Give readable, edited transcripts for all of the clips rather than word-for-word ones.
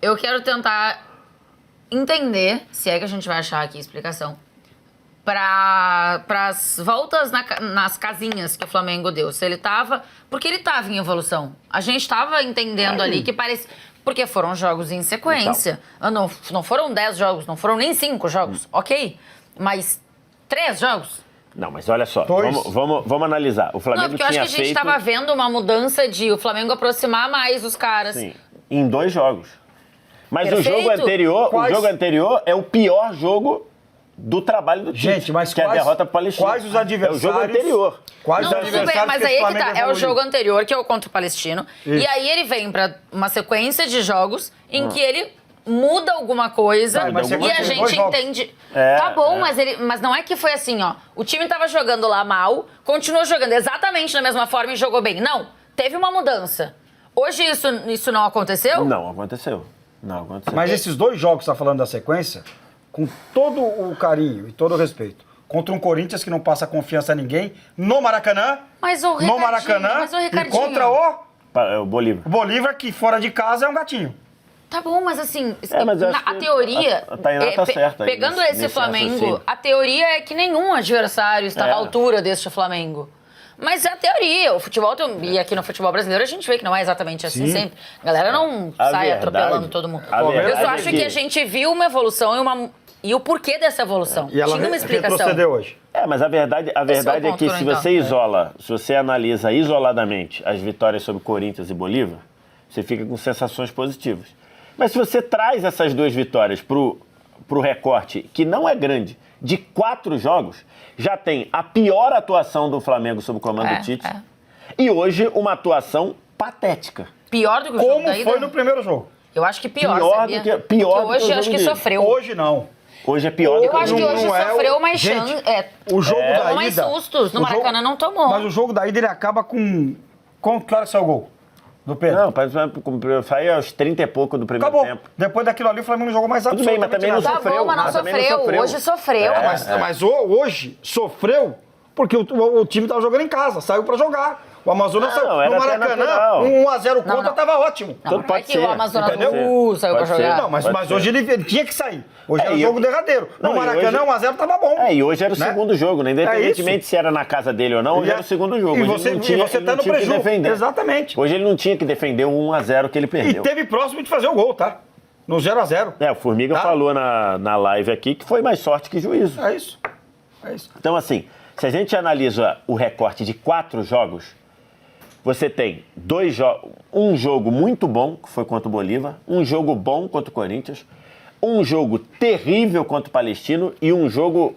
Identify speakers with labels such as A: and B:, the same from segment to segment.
A: eu quero tentar entender, se é que a gente vai achar aqui explicação, para as voltas nas casinhas que o Flamengo deu. Se ele tava... Porque ele tava em evolução. A gente tava entendendo ali que parece... Porque foram jogos em sequência. Então. Não foram 10 jogos, não foram nem 5 jogos, ok? Mas 3 jogos?
B: Não, mas olha só, vamos analisar. O Flamengo
A: porque eu acho que a gente estava vendo uma mudança de o Flamengo aproximar mais os caras.
B: Sim, em 2 jogos. Mas
A: Perfeito.
B: o jogo anterior é o pior jogo do trabalho do time.
C: Gente, mas
B: que é a derrota pro Palestino.
C: Quais os adversários?
B: É o jogo anterior.
C: Quais os
A: Não, tudo bem,
C: adversários
A: mas
C: que
A: aí
C: esse
A: é que tá.
C: Flamengo
A: É o
C: evoluiu?
A: jogo anterior, que é o contra o Palestino.
C: Isso.
A: E aí ele vem pra uma sequência de jogos em que ele muda alguma coisa
C: Mas
A: e a
C: dois
A: gente
C: jogos.
A: entende. Tá bom, mas não é que foi assim, ó. O time tava jogando lá mal, continuou jogando exatamente da mesma forma e jogou bem. Não, teve uma mudança. Hoje isso não aconteceu?
B: Não aconteceu. Não aconteceu.
C: Mas esses 2 jogos que você está falando da sequência, com todo o carinho e todo o respeito, contra um Corinthians que não passa confiança a ninguém, no Maracanã,
A: Mas o
C: no Maracanã, e
A: Ricardinho...
C: contra
B: O Bolívar.
C: o Bolívar, que fora de casa é um gatinho.
A: Tá bom, mas assim,
B: mas eu acho
A: a
B: que
A: teoria...
B: a Tainá tá certa aí
A: pegando
B: nesse
A: esse Flamengo,
B: raciocínio.
A: a teoria é que nenhum adversário está à altura deste Flamengo. Mas é a teoria. O futebol, e aqui no futebol brasileiro, a gente vê que não é exatamente assim sempre. A galera não sai atropelando todo mundo. Eu só acho que a gente viu uma evolução e o porquê dessa evolução.
C: E ela
A: tinha uma explicação.
C: retrocedeu hoje.
B: Mas a verdade é que se você se você analisa isoladamente as vitórias sobre Corinthians e Bolívar, você fica com sensações positivas. Mas se você traz essas 2 vitórias pro recorte, que não é grande, de 4 jogos, já tem a pior atuação do Flamengo sob o comando do Tite e hoje uma atuação patética.
A: Pior do que o jogo
C: Como
A: da ida?
C: foi no primeiro jogo.
A: Eu acho que pior, sabia?
B: Pior
A: Porque
B: do que
A: hoje
B: o
A: acho
B: jogo
A: que
B: dele.
A: sofreu.
C: Hoje não.
B: Hoje é pior do que
A: Eu acho que hoje
C: Não é
A: sofreu mais
C: Gente,
A: chance.
C: O jogo da
A: tomou
C: ida...
A: mais sustos. No
C: o jogo-
A: Maracanã não tomou.
C: Mas o jogo da ida ele acaba com... Claro que saiu o gol do Pedro.
B: Não, sai aos 30 e pouco do primeiro
C: Acabou.
B: tempo.
C: Depois daquilo ali, o Flamengo não jogou mais
B: Tudo bem, mas também não
C: nada.
A: Tá
B: sofreu.
A: bom, mas não
B: Mas também não
A: sofreu.
B: sofreu.
A: Hoje sofreu.
C: Mas hoje sofreu porque o time estava jogando em casa, saiu para jogar. O Amazonas saiu.
B: era
C: No
B: até
C: Maracanã,
B: natural.
C: 1x0 contra, estava ótimo.
A: Não,
B: Tudo
A: não
B: pode
A: é que
B: ser,
A: o Amazonas
C: entendeu?
A: saiu pra
B: Pode ser.
A: jogar.
C: Não, mas
B: Pode ser.
C: hoje ele tinha que sair. Hoje era o
B: e
C: jogo derradeiro. No
B: Não, e
C: Maracanã,
B: hoje-
C: 1x0 estava bom.
B: E hoje era o
C: né?
B: segundo jogo, né? Independentemente
C: isso.
B: se era na casa dele ou não, hoje era o segundo jogo.
C: E
B: Hoje
C: você,
B: ele não tinha,
C: você
B: ele
C: tá
B: não
C: no
B: tinha que
C: prejuízo.
B: defender.
C: Exatamente.
B: Hoje ele não tinha que defender o 1x0 que ele
C: E
B: perdeu.
C: teve próximo de fazer o gol, tá? No 0x0.
B: O Formiga
C: Tá?
B: falou na live aqui que foi mais sorte que juízo.
C: É isso. É isso.
B: Então, assim, se a gente analisa o recorte de 4 jogos, você tem um jogo muito bom, que foi contra o Bolívar, um jogo bom contra o Corinthians, um jogo terrível contra o Palestino e um jogo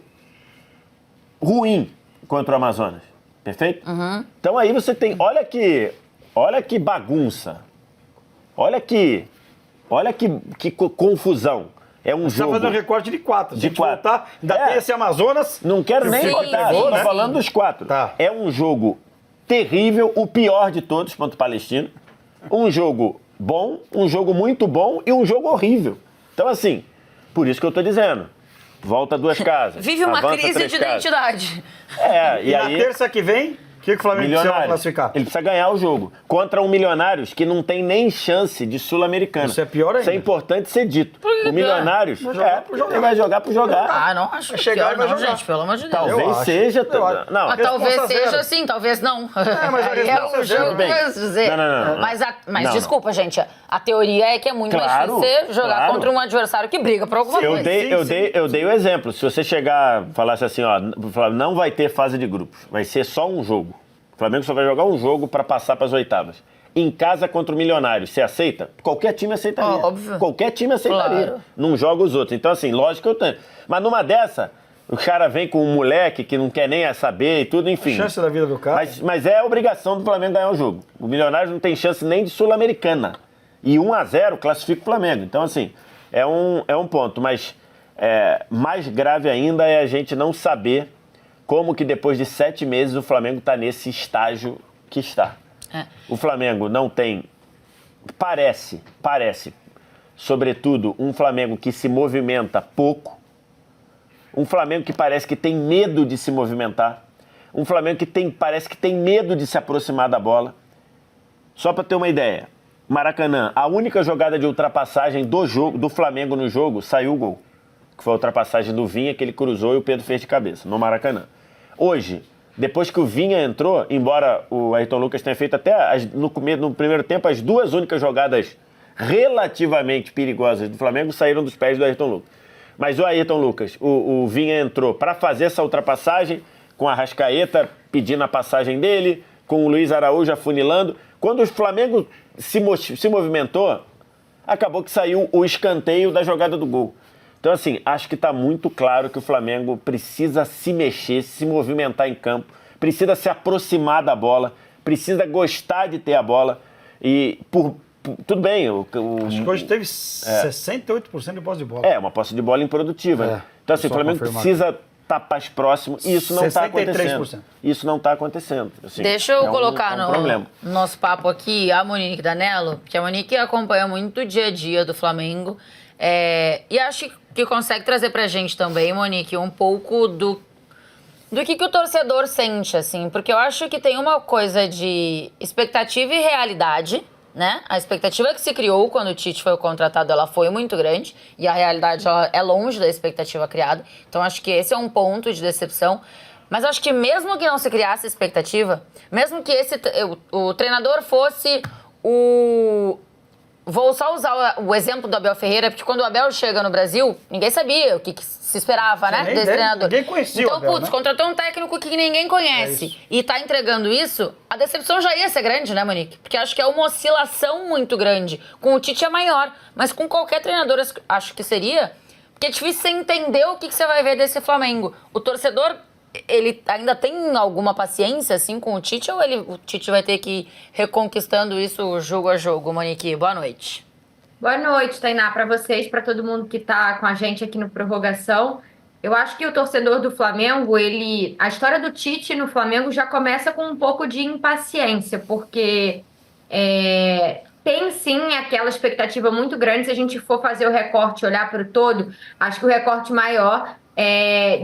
B: ruim contra o Amazonas. Perfeito? Então aí você tem... Olha que bagunça. Olha que confusão. É um
C: Você tá
B: jogo...
C: fazendo um recorte de 4.
B: De 4.
C: Voltar, ainda tem esse Amazonas.
B: Não quero nem
A: Sim,
B: botar,
A: sim,
B: estou
A: sim.
B: falando dos 4.
C: Tá.
B: É um jogo terrível, o pior de todos contra o Palestino. Um jogo bom, um jogo muito bom e um jogo horrível. Então, assim, por isso que eu estou dizendo. Volta 2 casas.
A: Vive uma
B: avança
A: crise
B: 3
A: de
B: casas.
A: identidade.
C: E na terça que vem, o que o Flamengo precisa
B: Milionários.
C: classificar?
B: Ele precisa ganhar o jogo. Contra um Milionários que não tem nem chance de Sul-Americana.
C: Isso é pior ainda.
B: Isso é importante ser dito.
A: que é
B: O
A: pior?
B: Milionários,
C: Vai jogar por jogar.
B: ele vai jogar por jogar.
A: Ah, não acho
C: Vai chegar
A: pior
C: e vai
A: não,
C: jogar.
A: gente, pelo amor de Deus.
B: Talvez
C: Eu acho.
B: seja.
C: Eu acho.
B: Não,
A: Mas talvez
C: Resposta
A: seja
C: zero.
A: assim, talvez não.
C: mas a
A: Aí é
C: resposta
A: o
C: é zero.
A: jogo,
B: Bem.
A: quer dizer.
B: Não.
A: Mas
B: Não,
A: desculpa, gente, a teoria é que é muito mais
B: Claro,
A: difícil você jogar
B: claro.
A: contra um adversário que briga por alguma coisa.
B: Eu dei o exemplo. Se você chegar falasse assim, ó, não vai ter fase de grupos, vai ser só um jogo. O Flamengo só vai jogar um jogo para passar para as oitavas. Em casa contra o Milionário, você aceita? Qualquer time aceitaria.
A: Óbvio.
B: Qualquer time aceitaria.
A: Claro.
B: Não joga os outros. Então, assim, lógico que eu tenho. Mas numa dessa, o cara vem com um moleque que não quer nem saber e tudo, enfim.
C: Chance da vida do cara.
B: Mas é a obrigação do Flamengo ganhar o jogo. O Milionário não tem chance nem de Sul-Americana. E 1-0 classifica o Flamengo. Então, assim, é um ponto. Mas mais grave ainda é a gente não saber como que depois de 7 meses o Flamengo está nesse estágio que está. O Flamengo não tem... Parece, sobretudo, um Flamengo que se movimenta pouco, um Flamengo que parece que tem medo de se movimentar, um Flamengo que parece que tem medo de se aproximar da bola. Só para ter uma ideia, Maracanã, a única jogada de ultrapassagem do Flamengo no jogo, saiu o gol. Que foi a ultrapassagem do Vinha, que ele cruzou e o Pedro fez de cabeça, no Maracanã. Hoje, depois que o Vinha entrou, embora o Ayrton Lucas tenha feito até no primeiro tempo as duas únicas jogadas relativamente perigosas do Flamengo saíram dos pés do Ayrton Lucas. Mas o Ayrton Lucas, o Vinha entrou para fazer essa ultrapassagem, com a Arrascaeta pedindo a passagem dele, com o Luiz Araújo afunilando. Quando o Flamengo se movimentou, acabou que saiu o escanteio da jogada do gol. Então, assim, acho que está muito claro que o Flamengo precisa se mexer, se movimentar em campo, precisa se aproximar da bola, precisa gostar de ter a bola. E, tudo bem...
C: Acho que hoje teve 68% de posse de bola.
B: Uma posse de bola improdutiva. Então, assim, o Flamengo precisa estar mais próximo e isso não está acontecendo. Isso não está acontecendo. Assim,
A: deixa eu colocar
B: no
A: nosso papo aqui a Monique Danello, porque a Monique acompanha muito o dia a dia do Flamengo. E acho que consegue trazer pra gente também, Monique, um pouco do que o torcedor sente, assim. Porque eu acho que tem uma coisa de expectativa e realidade, né? A expectativa que se criou quando o Tite foi contratado, ela foi muito grande. E a realidade ela é longe da expectativa criada. Então, acho que esse é um ponto de decepção. Mas acho que mesmo que não se criasse expectativa, mesmo que o treinador fosse o... Vou só usar o exemplo do Abel Ferreira, porque quando o Abel chega no Brasil, ninguém sabia o que se esperava, né, desse treinador.
C: Ninguém conhecia
A: então,
C: o Abel, né?
A: Contratou um técnico que ninguém conhece e tá entregando isso, a decepção já ia ser grande, né, Monique? Porque acho que é uma oscilação muito grande. Com o Tite é maior, mas com qualquer treinador acho que seria, porque é difícil você entender o que você vai ver desse Flamengo. O torcedor... ele ainda tem alguma paciência, assim, com o Tite, ou o Tite vai ter que ir reconquistando isso jogo a jogo? Monique, boa noite.
D: Boa noite, Tainá, para vocês, para todo mundo que está com a gente aqui no Prorrogação. Eu acho que o torcedor do Flamengo, a história do Tite no Flamengo já começa com um pouco de impaciência, porque tem sim aquela expectativa muito grande. Se a gente for fazer o recorte, olhar para o todo, acho que o recorte maior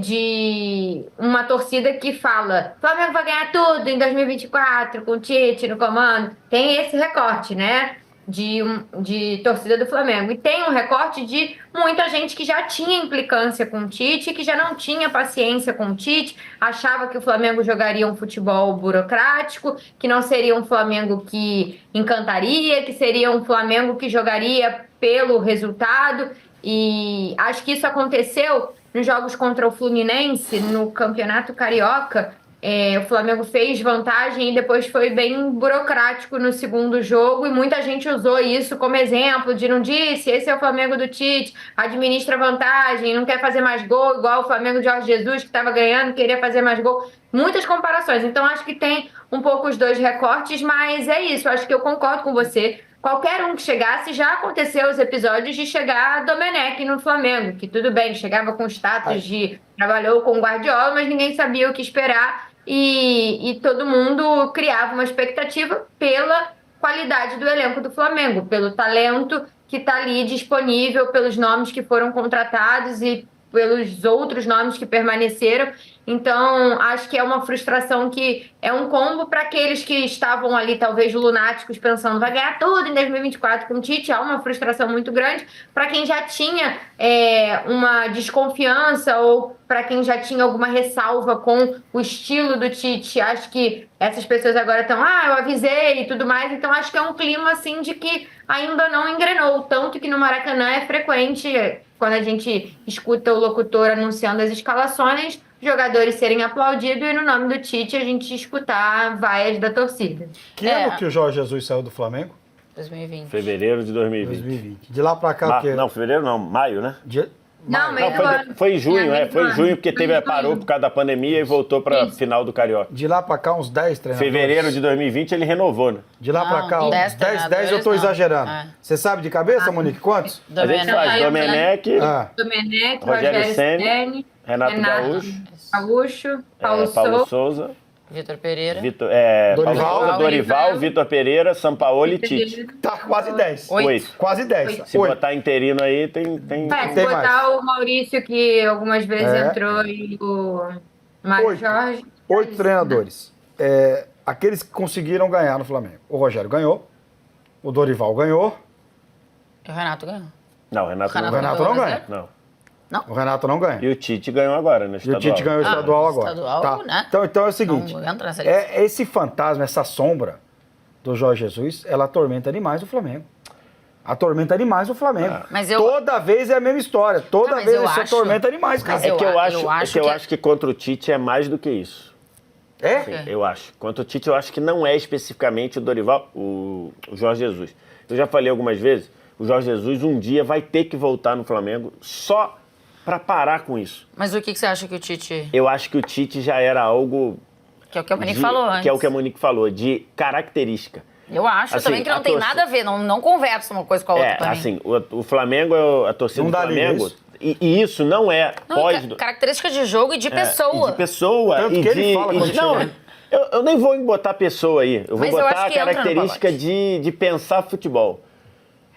D: de uma torcida que fala Flamengo vai ganhar tudo em 2024 com o Tite no comando. Tem esse recorte, né, de torcida do Flamengo. E tem um recorte de muita gente que já tinha implicância com o Tite, que já não tinha paciência com o Tite, achava que o Flamengo jogaria um futebol burocrático, que não seria um Flamengo que encantaria, que seria um Flamengo que jogaria pelo resultado. E acho que isso aconteceu nos jogos contra o Fluminense, no Campeonato Carioca. O Flamengo fez vantagem e depois foi bem burocrático no segundo jogo, e muita gente usou isso como exemplo de não disse, esse é o Flamengo do Tite, administra vantagem, não quer fazer mais gol, igual o Flamengo de Jorge Jesus, que estava ganhando, queria fazer mais gol. Muitas comparações. Então acho que tem um pouco os dois recortes, mas é isso, acho que eu concordo com você. Qualquer um que chegasse, já aconteceu os episódios de chegar Domenech no Flamengo, que tudo bem, chegava com status de trabalhou com o Guardiola, mas ninguém sabia o que esperar, e todo mundo criava uma expectativa pela qualidade do elenco do Flamengo, pelo talento que está ali disponível, pelos nomes que foram contratados e pelos outros nomes que permaneceram. Então, acho que é uma frustração que é um combo para aqueles que estavam ali, talvez lunáticos, pensando vai ganhar tudo em 2024 com o Tite. Há uma frustração muito grande para quem já tinha uma desconfiança, ou para quem já tinha alguma ressalva com o estilo do Tite. Acho que essas pessoas agora estão, eu avisei e tudo mais. Então, acho que é um clima assim de que ainda não engrenou. Tanto que no Maracanã é frequente, quando a gente escuta o locutor anunciando as escalações, jogadores serem aplaudidos e no nome do Tite a gente escutar vaias da torcida.
C: Que ano que o Jorge Jesus saiu do Flamengo?
A: 2020.
B: Fevereiro de 2020.
C: 2020. De lá pra cá o quê?
B: Não, fevereiro não, maio, né?
D: Não, meio do ano.
B: Foi em junho, foi em junho, porque
D: Foi em
B: parou por causa da pandemia e voltou para final do Carioca.
C: De lá pra cá, uns 10 treinadores.
B: Fevereiro de 2020 ele renovou, né?
C: De lá pra cá, uns 10 eu tô exagerando. Você sabe de cabeça, Monique, quantos?
B: A gente faz Domenech,
D: Domenech,
B: Rogério Ceni, Renato
D: Gaúcho,
B: Paulo Souza,
A: Vitor Pereira.
B: Dorival, Vitor Pereira, Sampaoli e Tite.
C: Tá quase 10.
B: 8.
C: Quase 10.
B: Se botar interino aí, tem
D: se botar o Maurício, que algumas vezes entrou, e o Mário Jorge.
C: 8 treinadores. Aqueles que conseguiram ganhar no Flamengo. O Rogério ganhou. O Dorival ganhou.
A: E o Renato ganhou.
B: Não, o Renato,
C: O Renato não ganha.
B: Não.
C: O Renato não ganha.
B: E o Tite ganhou agora no
C: E o
B: estadual.
C: Tite ganhou o estadual agora.
A: estadual,
C: Tá.
A: né?
C: Então é o seguinte,
A: Não entra nessa lista.
C: esse fantasma, essa sombra do Jorge Jesus, ela atormenta demais o Flamengo. Atormenta demais o Flamengo.
A: Mas eu-
C: Toda vez é a mesma história. Toda
A: mas
C: vez
A: eu
C: ele se
A: acho-
C: atormenta demais, cara.
A: mas
B: É que eu
A: eu
B: acho que contra o Tite é mais do que isso.
C: É?
B: Sim, eu acho. Quanto ao Tite, eu acho que não é especificamente o Dorival, o Jorge Jesus. Eu já falei algumas vezes, o Jorge Jesus um dia vai ter que voltar no Flamengo só para parar com isso.
A: Mas o que você acha que o Tite...
B: Eu acho que o Tite já era algo...
A: Que é o que a Monique falou antes.
B: Que é o que a Monique falou, de característica.
A: Eu acho
B: Assim,
A: também que não
B: a
A: tem
B: torcida-
A: nada a ver, não conversa uma coisa com a outra pra mim.
B: assim, o Flamengo, a torcida
C: Não
B: do
C: dá liga,
B: Flamengo...
C: isso?
B: E isso não é
A: Não,
B: pós...
A: característica de jogo e de pessoa.
B: E de pessoa.
C: Tanto
B: e
C: que ele
B: de,
C: fala
B: e
C: quando
B: de- não,
C: chega.
B: eu nem vou botar pessoa aí. Eu vou
A: Mas eu
B: botar
A: acho
B: a
A: que entra no
B: característica
A: pacote.
B: de pensar futebol.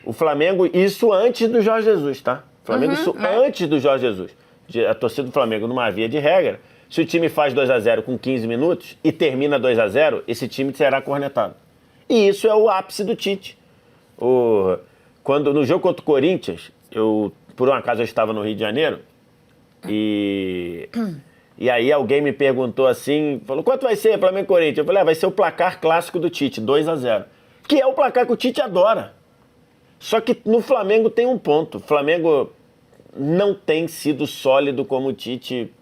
B: O Flamengo, isso antes do Jorge Jesus, tá? O Flamengo, isso antes do Jorge Jesus. A torcida do Flamengo, numa via de regra, se o time faz 2-0 com 15 minutos e termina 2-0, esse time será cornetado. E isso é o ápice do Tite. No jogo contra o Corinthians, por um acaso eu estava no Rio de Janeiro, e aí alguém me perguntou assim, falou, quanto vai ser Flamengo e Corinthians? Eu falei, vai ser o placar clássico do Tite, 2-0. Que é o placar que o Tite adora. Só que no Flamengo tem um ponto. O Flamengo não tem sido sólido como o Tite.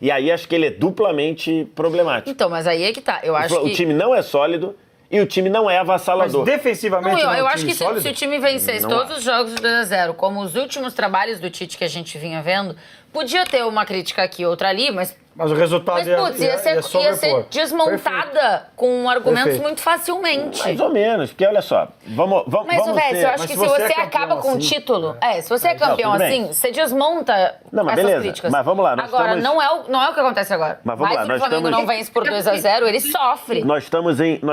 B: E aí acho que ele é duplamente problemático.
A: Então, mas aí é que tá. Eu acho
B: O
A: que...
B: time não é sólido e o time não é
C: Mas
B: avassalador.
C: defensivamente
A: Não,
C: não é
A: eu
C: um
A: acho
C: time
A: que se
C: sólido?
A: o time vencesse
B: Não
A: todos
B: acho.
A: os jogos de 2-0, como os últimos trabalhos do Tite que a gente vinha vendo, podia ter uma crítica aqui, outra ali, mas
C: Mas o resultado
A: putz, ia ser
C: sobrepor.
A: desmontada
C: Perfeito.
A: com argumentos
C: Perfeito.
A: muito facilmente.
B: Mais ou menos, porque olha só, vamos
A: Mas,
B: vamos
A: Vés,
B: ser...
A: eu acho
C: mas
A: que
C: se
A: se
C: você
A: você
C: é
A: acaba
C: campeão
A: com o
C: assim,
A: título, se você é campeão
B: tudo bem.
A: assim, você desmonta
B: Não, mas
A: essas
B: beleza,
A: críticas.
B: mas vamos lá, nós
A: Agora,
B: estamos-
A: não é o que acontece agora.
B: Mas vamos lá,
A: se o
B: nós
A: Flamengo
B: estamos-
A: não vence por 2-0, ele sofre.
B: Nós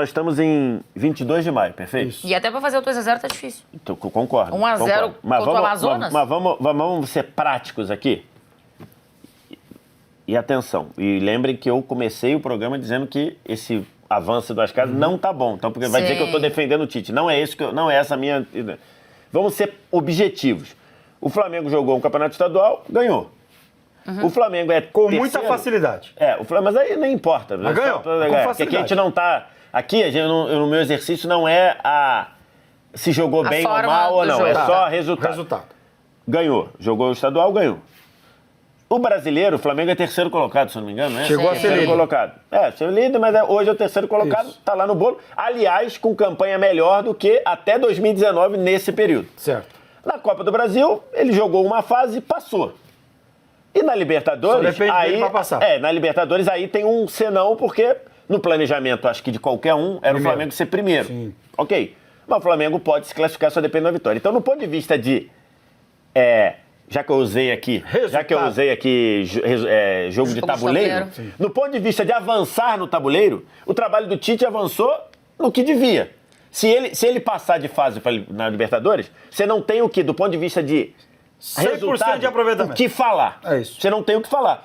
B: estamos em 22 de maio, perfeito?
C: Isso.
A: E até pra fazer o 2-0 tá difícil.
B: Então, concordo.
A: 1-0
B: concordo. Mas
A: contra o
B: vamos-
A: Amazonas?
B: Mas vamos ser práticos aqui. E atenção, e lembrem que eu comecei o programa dizendo que esse avanço das casas não tá bom. Então, porque vai dizer que eu tô
A: Sim.
B: defendendo o Tite. Não é essa a minha... Vamos ser objetivos. O Flamengo jogou um campeonato estadual, ganhou. O Flamengo é
C: Com
B: terceiro.
C: muita facilidade.
B: O Flamengo, mas aí nem importa.
C: Mas ganhou, com
B: Porque aqui a
C: facilidade.
B: gente não tá... Aqui, no meu exercício, não é se jogou
A: A
B: bem ou
A: forma
B: mal ou
A: do
B: não.
A: jogo.
B: É
C: Tá.
B: só resultado. Ganhou. Jogou o estadual, ganhou. O brasileiro, o Flamengo é terceiro colocado, se eu não me engano, né?
C: Chegou a ser
B: terceiro
C: líder.
B: colocado. Ser líder, mas hoje é o terceiro colocado,
C: Isso.
B: tá lá no bolo. Aliás, com campanha melhor do que até 2019 nesse período.
C: Certo.
B: Na Copa do Brasil, ele jogou uma fase e passou. E na Libertadores...
C: Só depende dele pra passar.
B: Na Libertadores aí tem um senão, porque no planejamento, acho que de qualquer um, era o
C: Primeiro.
B: Flamengo ser primeiro.
C: Sim.
B: Ok. Mas o Flamengo pode se classificar só dependendo da vitória. Então, no ponto de vista de... já que eu usei aqui jogo de
A: Como
B: tabuleiro,
A: tabuleiro.
B: no ponto de vista de avançar no tabuleiro, o trabalho do Tite avançou no que devia. Se ele passar de fase na Libertadores, você não tem o que, do ponto de vista de
C: 100%
B: resultado,
C: de aproveitamento.
B: o que falar.
C: É isso.
B: Você não tem o que falar.